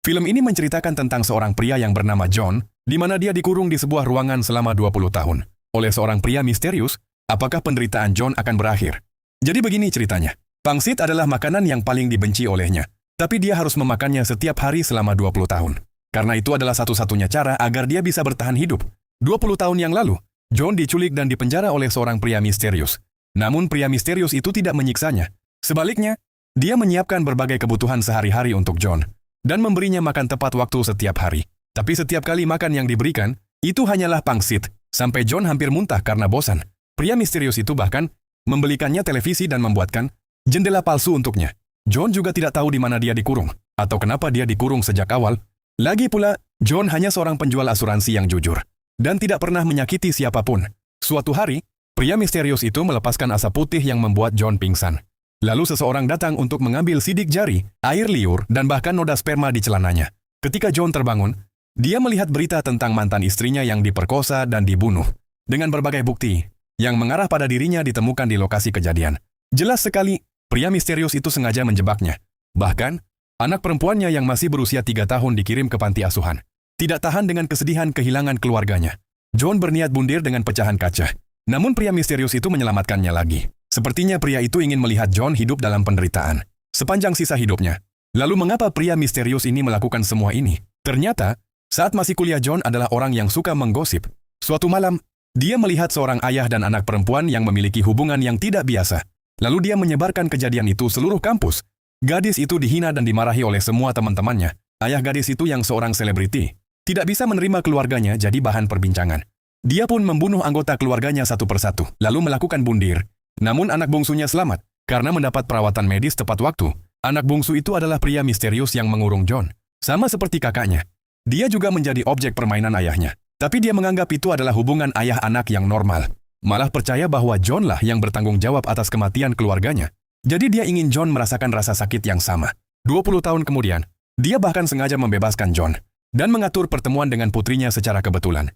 Film ini menceritakan tentang seorang pria yang bernama John, di mana dia dikurung di sebuah ruangan selama 20 tahun. Oleh seorang pria misterius, apakah penderitaan John akan berakhir? Jadi begini ceritanya. Pangsit adalah makanan yang paling dibenci olehnya, tapi dia harus memakannya setiap hari selama 20 tahun. Karena itu adalah satu-satunya cara agar dia bisa bertahan hidup. 20 tahun yang lalu, John diculik dan dipenjara oleh seorang pria misterius. Namun pria misterius itu tidak menyiksanya. Sebaliknya, dia menyiapkan berbagai kebutuhan sehari-hari untuk John dan memberinya makan tepat waktu setiap hari. Tapi setiap kali makan yang diberikan, itu hanyalah pangsit, sampai John hampir muntah karena bosan. Pria misterius itu bahkan membelikannya televisi dan membuatkan jendela palsu untuknya. John juga tidak tahu di mana dia dikurung, atau kenapa dia dikurung sejak awal. Lagi pula, John hanya seorang penjual asuransi yang jujur, dan tidak pernah menyakiti siapapun. Suatu hari, pria misterius itu melepaskan asap putih yang membuat John pingsan. Lalu seseorang datang untuk mengambil sidik jari, air liur, dan bahkan noda sperma di celananya. Ketika John terbangun, dia melihat berita tentang mantan istrinya yang diperkosa dan dibunuh. Dengan berbagai bukti yang mengarah pada dirinya ditemukan di lokasi kejadian. Jelas sekali, pria misterius itu sengaja menjebaknya. Bahkan, anak perempuannya yang masih berusia 3 tahun dikirim ke panti asuhan. Tidak tahan dengan kesedihan kehilangan keluarganya, John berniat bundir dengan pecahan kaca. Namun pria misterius itu menyelamatkannya lagi. Sepertinya pria itu ingin melihat John hidup dalam penderitaan sepanjang sisa hidupnya. Lalu mengapa pria misterius ini melakukan semua ini? Ternyata, saat masih kuliah John adalah orang yang suka menggosip. Suatu malam, dia melihat seorang ayah dan anak perempuan yang memiliki hubungan yang tidak biasa. Lalu dia menyebarkan kejadian itu seluruh kampus. Gadis itu dihina dan dimarahi oleh semua teman-temannya. Ayah gadis itu yang seorang selebriti tidak bisa menerima keluarganya jadi bahan perbincangan. Dia pun membunuh anggota keluarganya satu persatu, lalu melakukan bundir. Namun anak bungsunya selamat, karena mendapat perawatan medis tepat waktu. Anak bungsu itu adalah pria misterius yang mengurung John. Sama seperti kakaknya, dia juga menjadi objek permainan ayahnya. Tapi dia menganggap itu adalah hubungan ayah-anak yang normal. Malah percaya bahwa John lah yang bertanggung jawab atas kematian keluarganya. Jadi dia ingin John merasakan rasa sakit yang sama. 20 tahun kemudian, dia bahkan sengaja membebaskan John dan mengatur pertemuan dengan putrinya secara kebetulan.